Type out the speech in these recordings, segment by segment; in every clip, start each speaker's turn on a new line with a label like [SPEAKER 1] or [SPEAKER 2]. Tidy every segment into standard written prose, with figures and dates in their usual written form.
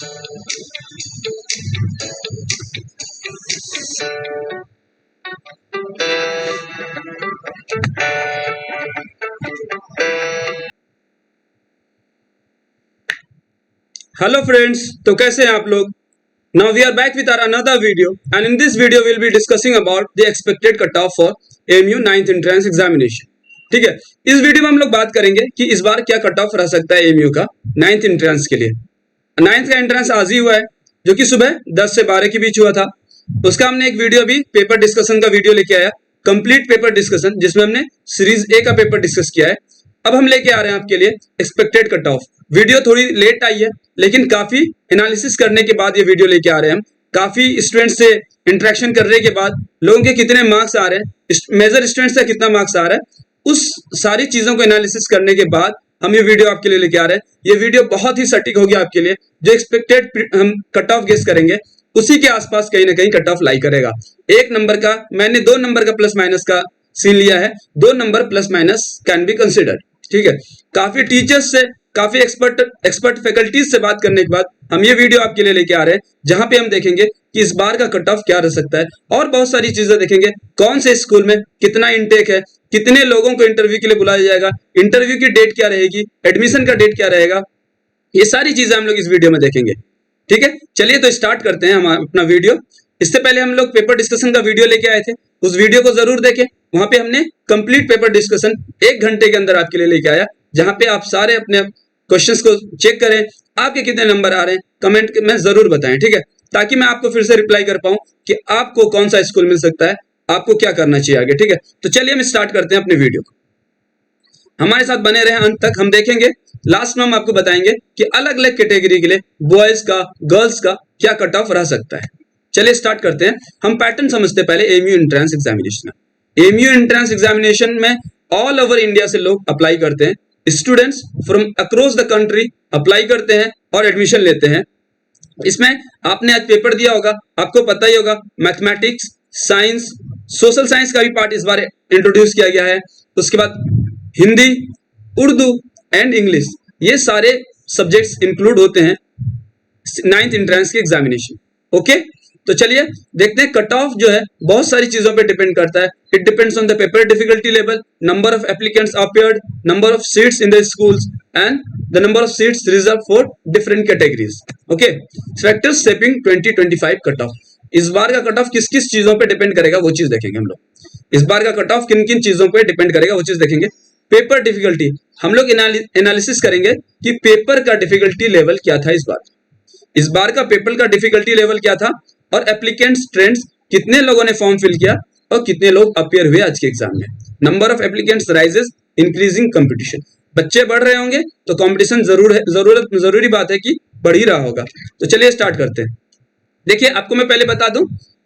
[SPEAKER 1] Hello friends, तो कैसे हैं आप लोग? Now we are back with our another video and in this video we'll be discussing about the expected cutoff for AMU 9th entrance examination. ठीक है, इस video में हम लोग बात करेंगे कि इस बार क्या कट ऑफ रह सकता है AMU का 9th एंट्रेंस के लिए। 9th का एंट्रेंस आज ही हुआ है जो कि सुबह 10 से 12 के बीच हुआ था। उसका हमने एक वीडियो भी पेपर डिस्कशन का वीडियो लेके आया, कंप्लीट पेपर डिस्कशन, जिसमें हमने सीरीज ए का पेपर डिस्कस किया है। अब हम लेके आ रहे हैं आपके लिए एक्सपेक्टेड कट ऑफ। वीडियो थोड़ी लेट आई है लेकिन काफी एनालिसिस करने के बाद ये वीडियो लेके आ रहे हैं हम। काफी स्टूडेंट से इंटरेक्शन करने के बाद लोगों के कितने मार्क्स आ रहे हैं, मेजर स्टूडेंट से कितना मार्क्स आ रहा है, उस सारी चीजों को एनालिसिस करने के बाद हम ये वीडियो आपके लिए लेके आ रहे हैं। ये वीडियो बहुत ही सटीक होगी आपके लिए। जो एक्सपेक्टेड हम कट ऑफ गेस करेंगे उसी के आसपास कहीं ना कहीं कट ऑफ लाई करेगा। 1 नंबर का मैंने 2 नंबर का प्लस माइनस का सीन लिया है, 2 number plus minus can be considered. ठीक है, काफी टीचर्स से, काफी एक्सपर्ट फैकल्टीज से बात करने के बाद हम ये वीडियो आपके लिए लेके आ रहे हैं, जहां पे हम देखेंगे कि इस बार का कट ऑफ क्या रह सकता है और बहुत सारी चीजें देखेंगे। कौन से स्कूल में कितना इनटेक है, कितने लोगों को इंटरव्यू के लिए बुलाया जाएगा, इंटरव्यू की डेट क्या रहेगी, एडमिशन का डेट क्या रहेगा, ये सारी चीजें हम लोग इस वीडियो में देखेंगे। ठीक है, चलिए तो स्टार्ट करते हैं हम अपना वीडियो। इससे पहले हम लोग पेपर डिस्कशन का वीडियो लेके आए थे, उस वीडियो को जरूर देखें। वहां पे हमने कंप्लीट पेपर डिस्कशन 1 घंटे के अंदर आपके लिए लेके आया, जहां पे आप सारे अपने क्वेश्चंस को चेक करें, आपके कितने नंबर आ रहे हैं कमेंट में जरूर बताएं। ठीक है, ताकि मैं आपको फिर से रिप्लाई कर पाऊं कि आपको कौन सा स्कूल मिल सकता है, आपको क्या करना चाहिए आगे। ठीक है, तो चलिए हम स्टार्ट करते हैं अपने वीडियो को। हमारे साथ बने रहे अंत तक। हम देखेंगे लास्ट में हम आपको बताएंगे कि अलग अलग कैटेगरी के लिए बॉयज का, गर्ल्स का क्या कट ऑफ रह सकता है। चलिए स्टार्ट करते हैं। हम पैटर्न समझते पहले MU entrance examination. MU entrance examination में ऑल ओवर इंडिया से लोग अप्लाई करते हैं, students from across the country apply करते हैं और एडमिशन लेते हैं। इसमें आपने आज पेपर दिया होगा, आपको पता ही होगा, मैथमेटिक्स, साइंस, सोशल साइंस का भी पार्ट इस बार इंट्रोड्यूस किया गया है। उसके बाद हिंदी, उर्दू एंड इंग्लिश, ये सारे सब्जेक्ट्स इंक्लूड होते हैं 9th एंट्रेंस की एग्जामिनेशन। ओके, तो चलिए देखते हैं। कट ऑफ जो है बहुत सारी चीजों पे डिपेंड करता है। It depends on the paper difficulty level, number of applicants appeared, number of seats in the schools and the number of seats reserve for different categories. Okay, factors shaping 2025 cut off. इस बार का cut off किस किस चीजों पे depend करेगा वो चीज देखेंगे हम लोग। इस बार का कट ऑफ किन किन चीजों पे डिपेंड करेगा वो चीज देखेंगे। पेपर डिफिकल्टी, हम लोग एनालिसिस करेंगे कि पेपर का डिफिकल्टी लेवल क्या था इस बार का पेपर का डिफिकल्टी लेवल क्या था, और एप्लीकेंट्स ट्रेंड्स, कितने लोगों ने फॉर्म फिल किया और कितने लोग अपियर हुए आज के एग्जाम में। Number of applicants rises, increasing competition. बच्चे बढ़ रहे होंगे तो कंपटीशन जरूरी बात है कि बढ़ ही रहा होगा। तो चलिए स्टार्ट करते हैं। देखिए, आपको मैं पहले बता दूं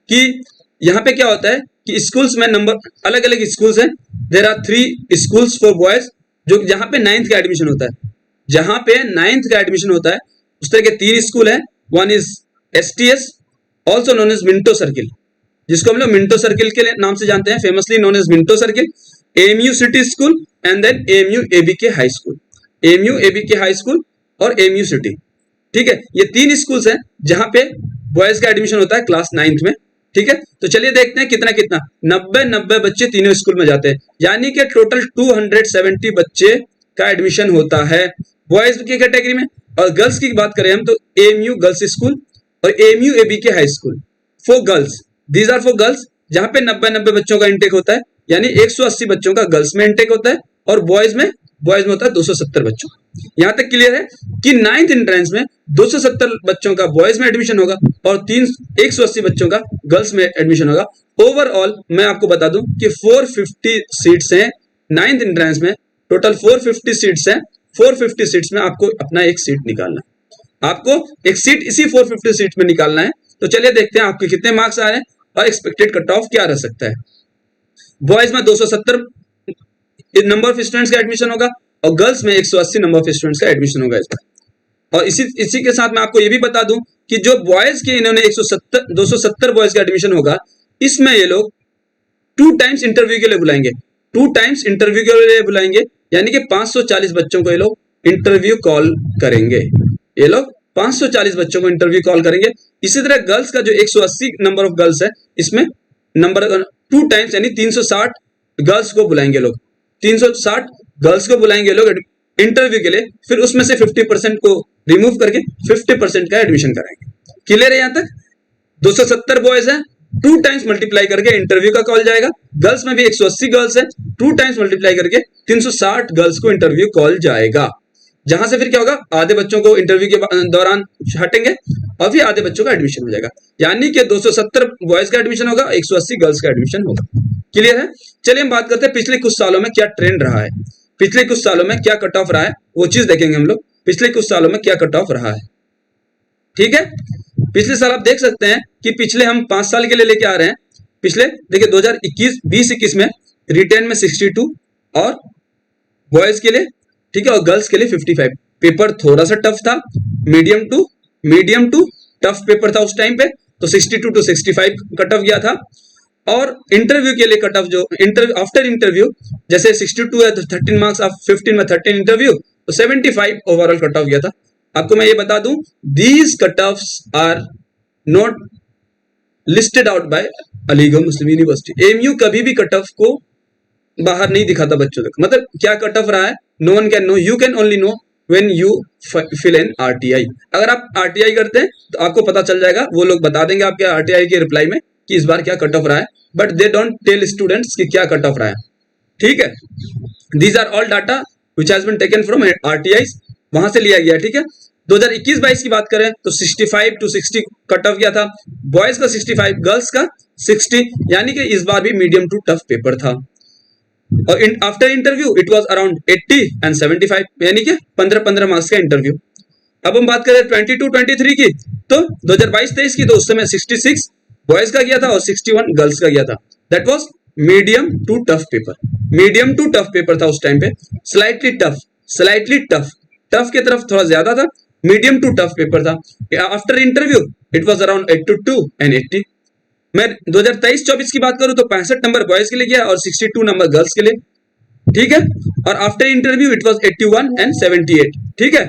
[SPEAKER 1] कि यहाँ पे क्या होता है कि स्कूल्स में नंबर अलग अलग स्कूल्स हैं। There are 3 schools for boys, जो जहां पे 9th का एडमिशन होता है। जहां पे 9th का एडमिशन होता है उस तरह के 3 स्कूल है। One is STS, also known as Minto circle, जिसको हम लोग मिंटो सर्किल के नाम से जानते हैं, famously known as Minto circle. AMU city school and then AMU ABK high school. AMU ABK high school और AMU सिटी। ठीक है, ये 3 स्कूल्स हैं जहां पे बॉयज का एडमिशन होता है क्लास 9th में। ठीक है, तो चलिए देखते हैं कितना कितना 90 बच्चे तीनों स्कूल में जाते हैं, यानी कि टोटल 270 बच्चे का एडमिशन होता है बॉयज की कैटेगरी में। और गर्ल्स की बात करें हम तो AMU गर्ल्स स्कूल और AMU ABK high school for girls. These are for girls, जहां पे 90 बच्चों का इंटेक होता है, यानी 180 बच्चों का गर्ल्स में इंटेक होता है और बॉयज में होता है 270 बच्चों। यहां तक क्लियर है कि 9th एंट्रेंस में 270 बच्चों का बॉयज में एडमिशन होगा और 180 बच्चों का गर्ल्स में एडमिशन होगा। ओवरऑल मैं आपको बता दूं कि 450 सीट्स हैं 9th एंट्रेंस में। टोटल 450 सीट्स हैं। 450 सीट्स में आपको अपना एक सीट निकालना है, आपको एक सीट इसी 450 सीट में निकालना है। तो चलिए देखते हैं आपके कितने मार्क्स आ रहे हैं और एक्सपेक्टेड कट ऑफ क्या रह सकता है। बॉयज में 270 नंबर ऑफ स्टूडेंट्स का एडमिशन होगा और गर्ल्स में 180 नंबर ऑफ स्टूडेंट्स का एडमिशन होगा इस बार। और इसी के साथ मैं आपको ये भी बता दूं कि जो बॉयज के इन्होंने 270 बॉयज का एडमिशन होगा, इसमें ये लोग 2 टाइम्स इंटरव्यू के लिए बुलाएंगे। 2 टाइम्स इंटरव्यू के लिए बुलाएंगे, यानी कि 540 बच्चों को ये लोग इंटरव्यू कॉल करेंगे। ये लोग 540 बच्चों को इंटरव्यू कॉल करेंगे। इसी तरह गर्ल्स का जो 180 नंबर ऑफ गर्ल्स है, इसमें नंबर 2 टाइम्स यानी 360 गर्ल्स को बुलाएंगे लोग, 360 गर्ल्स को बुलाएंगे लोग इंटरव्यू के लिए। फिर उसमें से 50% को रिमूव करके 50% का एडमिशन कराएंगे। क्लियर है यहाँ तक? 270 बॉयज है, 2 टाइम्स मल्टीप्लाई करके इंटरव्यू का कॉल जाएगा। गर्ल्स में भी 180 गर्ल्स है, 2 टाइम्स मल्टीप्लाई करके 360 गर्ल्स को इंटरव्यू कॉल जाएगा। जहां से फिर क्या होगा, आधे बच्चों को इंटरव्यू के दौरान हटेंगे और फिर आधे बच्चों का एडमिशन हो जाएगा। यानी कि 270 बॉयज का एडमिशन होगा, 180 गर्ल्स का एडमिशन होगा। क्लियर है? चलिए हम बात करते हैं पिछले कुछ सालों में क्या ट्रेंड रहा है, पिछले कुछ सालों में क्या कट ऑफ रहा है, वो चीज देखेंगे हम लोग। पिछले कुछ सालों में क्या कट ऑफ रहा है, ठीक है। पिछले साल आप देख सकते हैं कि पिछले हम 5 साल के लिए लेके आ रहे हैं। पिछले देखिए 2021 में रिटेन में 62 और बॉयज के लिए, ठीक है, और गर्ल्स के लिए 55। पेपर थोड़ा सा टफ था, मीडियम टू टफ पेपर था उस टाइम पे, तो 62 to 65 कट ऑफ गया था। और इंटरव्यू के लिए कट ऑफ जो आफ्टर इंटरव्यू जैसे 62 है तो 13 मार्क्स ऑफ 15 में 13 इंटरव्यू, तो 75 ओवरऑल कट ऑफ गया था। आपको मैं ये बता दूं, these cut offs are not listed out by Aligarh Muslim University. MU कभी भी कट ऑफ को बाहर नहीं दिखाता बच्चों तक। मतलब क्या कट ऑफ रहा है, no one can know, you can only know when you fill in RTI. अगर आप आरटीआई करते हैं तो आपको पता चल जाएगा, वो लोग बता देंगे आपके आरटीआई के रिप्लाई में कि इस बार क्या कट ऑफ रहा है, but they don't tell students कि क्या कट ऑफ रहा है, ठीक है। These are all data which has been taken from RTI, वहां से लिया गया, ठीक है। 2021-22 की बात करें तो 65 to 60 कट ऑफ गया था, बॉयज का 65, गर्ल्स का 60, यानी कि इस बार भी मीडियम टू टफ पेपर था। और after interview it was around 80 and 75, यानी कि 15-15 मार्क्स का इंटरव्यू। अब हम बात करें 22-23 की, तो 2022-23 की, तो उस समय 66 बॉयज का गया था और 61 गर्ल्स का गया था। That was medium to tough paper था उस टाइम पे। स्लाइटली टफ के तरफ थोड़ा ज्यादा था, मीडियम टू टफ पेपर था। After interview it was around 82 and 80। मैं 2023-24 की बात करूं तो 65 नंबर बॉयज के लिए गया और 62 नंबर गर्ल्स के लिए, ठीक है। और after interview it was 81 and 78, ठीक है।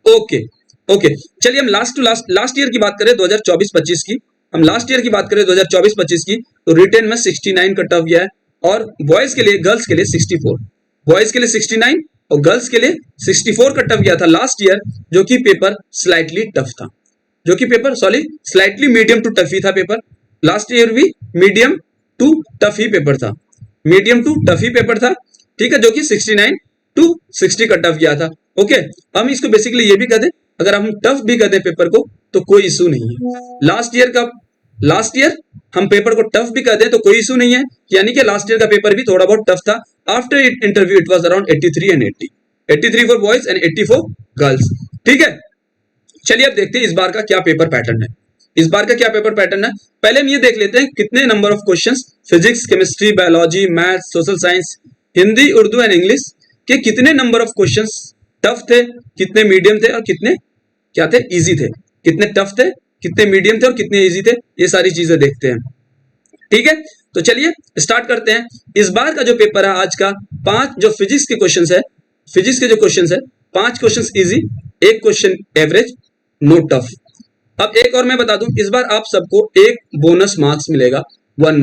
[SPEAKER 1] ओके चलिए हम लास्ट ईयर की बात करें 2024-25 की। हम लास्ट ईयर की बात करें 2024-25 की, तो रिटेन में 69 कट ऑफ गया है और बॉयज के लिए, गर्ल्स के लिए 64, बॉयज के लिए 69 और गर्ल्स के लिए 64 कट ऑफ गया था लास्ट ईयर, जो कि पेपर स्लाइटली टफ था, स्लाइटली मीडियम टू टफ ही था पेपर। लास्ट ईयर भी मीडियम टू टफ ही पेपर था, ठीक है, जो कि 69 to 60 कट ऑफ गया था। ओके, हम इसको बेसिकली ये भी कह दें, अगर हम टफ भी कर दें पेपर को तो कोई इशू नहीं है। लास्ट ईयर हम पेपर को टफ भी कर दें तो कोई इशू नहीं है, यानी कि लास्ट ईयर का पेपर भी थोड़ा बहुत टफ था। After interview it was around 83 and 80, 83 for boys and 80 for girls, ठीक है। चलिए अब देखते हैं इस बार का क्या पेपर पैटर्न है। पहले हम ये देख लेते हैं कितने number of questions physics, chemistry, biology, maths, social science, Hindi, Urdu and English के कितने नंबर ऑफ क्वेश्चंस टफ थे, कितने मीडियम थे और कितने क्या थे, इजी थे। कितने टफ थे, कितने मीडियम थे और कितने इजी थे, ये सारी चीजें देखते हैं, ठीक है। तो चलिए स्टार्ट करते हैं। इस बार का जो पेपर है आज का, 5 जो फिजिक्स के जो क्वेश्चंस है 5 questions easy, 1 question average, no tough. अब एक और मैं बता दूं, इस बार आप सबको एक बोनस मार्क्स मिलेगा, 1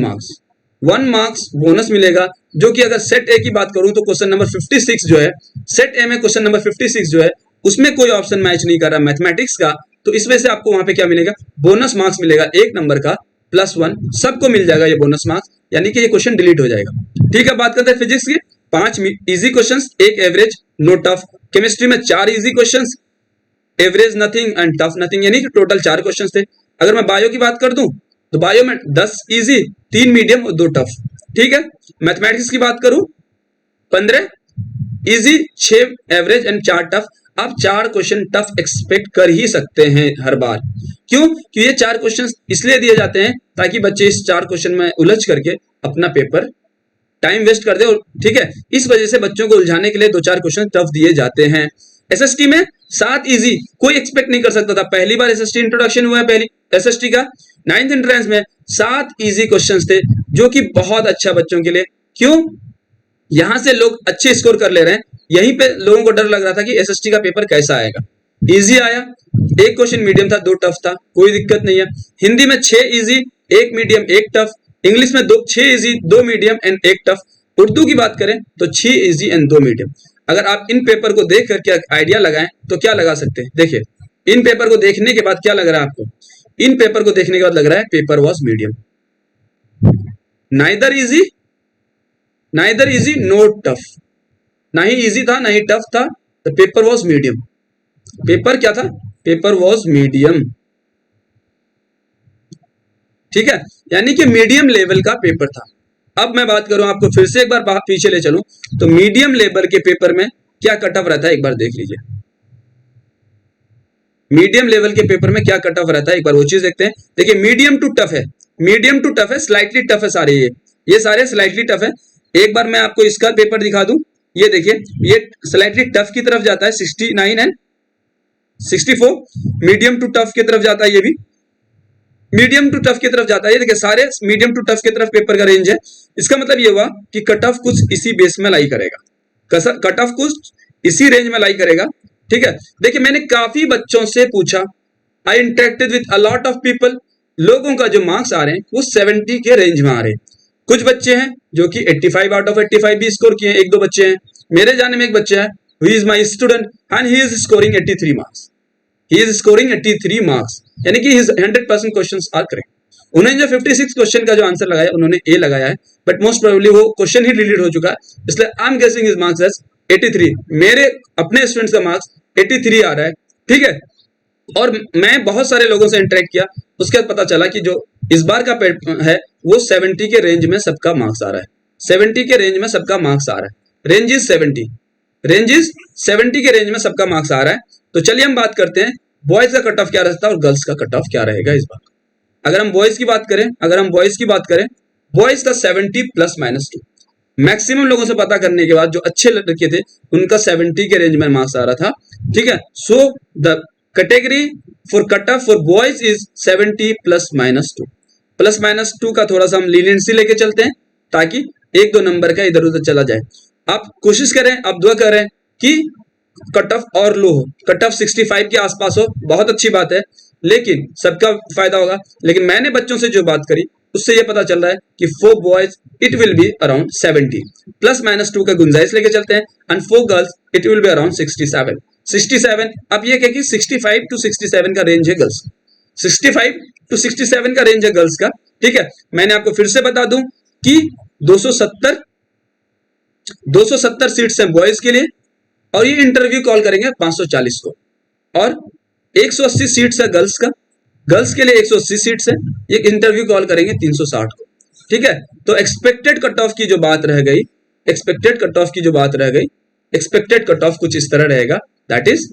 [SPEAKER 1] मार्क्स बोनस मिलेगा, जो कि अगर सेट ए की बात करूं तो क्वेश्चन नंबर 56 जो है, सेट ए में क्वेश्चन नंबर 56 जो है उसमें कोई ऑप्शन मैच नहीं कर रहा मैथमेटिक्स का, तो इस वजह से आपको वहां पे क्या मिलेगा, बोनस मार्क्स मिलेगा 1 नंबर का +1, सबको मिल जाएगा ये बोनस मार्क्स, यानी कि ये क्वेश्चन डिलीट हो जाएगा, ठीक है। बात करते हैं फिजिक्स की, 5 easy questions, 1 average, no tough. Chemistry में 4 easy questions, average nothing and tough nothing, यानी कि टोटल 4 क्वेश्चंस थे। अगर मैं बायो की बात कर दूं तो बायो में 10 इजी, 3 मीडियम और 2 टफ, ठीक है। मैथमेटिक्स की बात करूं 15 इजी, 6 एवरेज एंड 4 टफ। आप 4 क्वेश्चन टफ एक्सपेक्ट कर ही सकते हैं हर बार। क्यों? कि ये 4 क्वेश्चन इसलिए दिए जाते हैं ताकि बच्चे इस 4 क्वेश्चन में उलझ करके अपना पेपर टाइम वेस्ट कर दे, और ठीक है, इस वजह से बच्चों को उलझाने के लिए 2-4 क्वेश्चन टफ दिए जाते हैं। एसएसटी में 7 इजी, कोई एक्सपेक्ट नहीं कर सकता था, पहली बार एसएसटी इंट्रोडक्शन हुआ है पहली एसएसटी का, 9th एंट्रेंस में 7 इजी क्वेश्चंस थे, जो कि बहुत अच्छा बच्चों के लिए। क्यों? यहां से लोग अच्छे स्कोर कर ले रहे हैं, यहीं पे लोगों को डर लग रहा था कि एसएसटी का पेपर कैसा आएगा। इजी आया, एक क्वेश्चन मीडियम था, 2 टफ था, कोई दिक्कत नहीं है। हिंदी में 6 इजी, 1 मीडियम 1 टफ। इंग्लिश में 6 easy, 2 medium and 1 tough. Urdu की बात करें तो 6 इजी एंड 2 मीडियम। अगर आप इन पेपर को देख करके आइडिया लगाएं तो क्या लगा सकते हैं? देखिए, इन पेपर को देखने के बाद क्या लग रहा है आपको? इन पेपर को देखने के बाद लग रहा है paper was medium, neither easy no tough. ना ही इजी था ना ही टफ था, the paper was medium. Paper क्या था? Paper was medium. ठीक है, यानी कि मीडियम लेवल का पेपर था। अब मैं बात करूं, आपको फिर से एक बार पीछे ले चलूं, तो मीडियम लेवल के पेपर में क्या कट ऑफ रहता है, एक बार देख लीजिए। मीडियम लेवल के पेपर में क्या कट ऑफ रहता है, एक बार वो चीज देखते हैं। देखिए, मीडियम टू टफ है, मीडियम टू टफ है, स्लाइटली टफ है सारे, ये सारे स्लाइटली टफ है। एक बार मैं आपको इसका पेपर दिखा दूं, ये देखिए, ये स्लाइटली टफ की तरफ जाता है, 69 एंड 64। मीडियम टू टफ की तरफ जाता है, ये भी मीडियम टू टफ की तरफ जाता है। ये देखिए, सारे मीडियम टू टफ की तरफ पेपर का रेंज है। इसका मतलब ये हुआ कि कट ऑफ कुछ इसी बेस में लाई करेगा, कट ऑफ कुछ इसी रेंज में लाई करेगा। ठीक है, देखिए, मैंने काफी बच्चों से पूछा, I interacted with a lot of people. लोगों का जो मार्क्स आ रहे हैं वो 70 के रेंज में आ रहे हैं। कुछ बच्चे हैं जो कि 85 आउट ऑफ 85 भी स्कोर किए हैं, 1-2 बच्चे हैं। मेरे जाने में एक बच्चा है, who is my student and he is scoring 83 marks. He is scoring 83 marks, यानी कि हिज 100% क्वेश्चंस आर करेक्ट। उन्होंने जो 56 क्वेश्चन का जो आंसर लगाया, उन्होंने ए लगाया है, बट मोस्ट प्रोबेबली वो क्वेश्चन ही डिलीट हो चुका है, इसलिए I am guessing his marks as 83। मेरे अपने स्टूडेंट्स का मार्क्स 83 आ रहा है। ठीक है, और मैं बहुत सारे लोगों से इंटरेक्ट किया, उसके बाद पता चला कि जो इस बार का है वो 70 के रेंज में सबका मार्क्स आ रहा है। 70 के रेंज में सबका मार्क्स आ रहा है। रेंज इज 70 के रेंज में सबका मार्क्स आ रहा है। तो चलिए हम बात करते हैं बॉयज का कट ऑफ क्या रहता है और गर्ल्स का कट ऑफ क्या रहेगा इस बार। अगर हम बॉयज की बात करें, बॉयज का 70 प्लस माइनस 2। मैक्सिमम लोगों से पता करने के बाद जो अच्छे लड़के थे उनका 70 के रेंज में मार्क्स आ रहा था। ठीक है, so the category for cut off for boys is 70 plus minus 2। Plus minus 2 का थोड़ा सा हम लीनियंसी लेके चलते हैं ताकि 1-2 नंबर का इधर उधर चला जाए। आप कोशिश करें, आप दुआ करें कि कट ऑफ और लो हो, कट ऑफ 65 के आसपास हो, बहुत अच्छी बात है, लेकिन सबका फायदा होगा। लेकिन मैंने बच्चों से जो बात करी उससे ये पता चल रहा है कि for boys it will be around 70 plus minus 2 का गुंजाइश लेके चलते हैं, and for girls it will be around 67। अब ये क्या कि 65 टू 67 का रेंज है गर्ल्स, 65 टू 67 का रेंज है गर्ल्स का। ठीक है, मैंने आपको फिर से बता दूं कि 270 सीट्स हैं बॉयज के लिए, और ये इंटरव्यू कॉल करेंगे 540 को, और 180 सीट्स है गर्ल्स का, गर्ल्स के लिए 180 सीट्स है, ये इंटरव्यू कॉल करेंगे 360 को। ठीक है, तो एक्सपेक्टेड कट ऑफ की जो बात रह गई, एक्सपेक्टेड कट ऑफ कुछ इस तरह रहेगा, दैट इज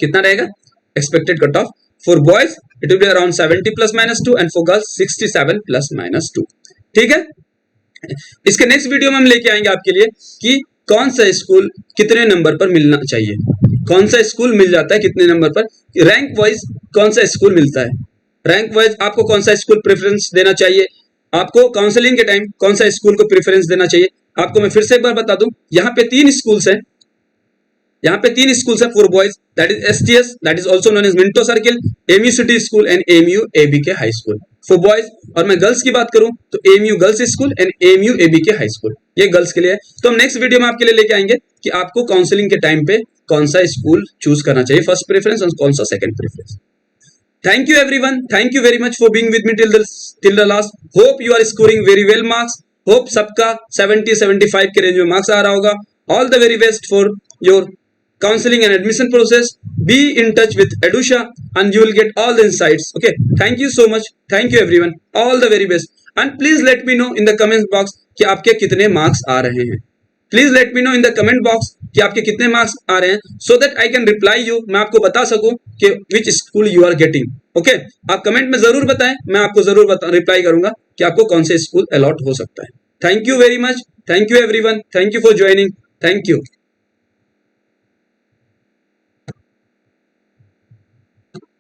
[SPEAKER 1] कितना रहेगा expected cut off for boys it will be around 70 plus minus 2 and for girls 67 plus minus 2। ठीक है, इसके नेक्स्ट वीडियो में हम लेके आएंगे आपके लिए कि कौन सा स्कूल कितने नंबर पर मिलना चाहिए, कौन सा स्कूल मिल जाता है कितने नंबर पर, रैंक वाइज कौन सा स्कूल मिलता है, रैंक वाइज आपको कौन सा स्कूल प्रेफरेंस देना चाहिए, आपको काउंसलिंग के टाइम कौन सा स्कूल को प्रेफरेंस देना चाहिए। आपको मैं फिर से एक बार बता दूं, यहाँ पे 3 स्कूल्स हैं, for boys, that is STS, that is also known as Minto circle, AMU city school and AMU ABK high school for boys. और मैं गर्ल्स की बात करूं तो AMU girls school and AMU ABK high school, ये girls के लिए है। तो हम नेक्स्ट वीडियो में आपके लिए लेके आएंगे कि आपको काउंसलिंग के टाइम पे कौन सा स्कूल चूज करना चाहिए, फर्स्ट प्रेफरेंस और कौन सा second preference. Thank you everyone, thank you very much for being with me till the last. Hope you are scoring very well marks, hope सबका 70-75 के रेंज में मार्क्स आ रहा होगा। All the very best for your counseling and admission process. Be in touch with Edusha and you will get all the insights. Okay, thank you so much, thank you everyone, all the very best, and please let me know in the comment box कि आपके कितने marks आ रहे हैं। Please let me know in the comment box कि आपके कितने marks आ रहे हैं, so that I can reply you, मैं आपको बता सकूं कि which school you are getting. Okay, आप कमेंट में जरूर बताएं, मैं आपको जरूर रिप्लाई करूंगा कि आपको कौन से स्कूल अलॉट हो सकता है। Thank you very much, thank you everyone, thank you for joining, thank you.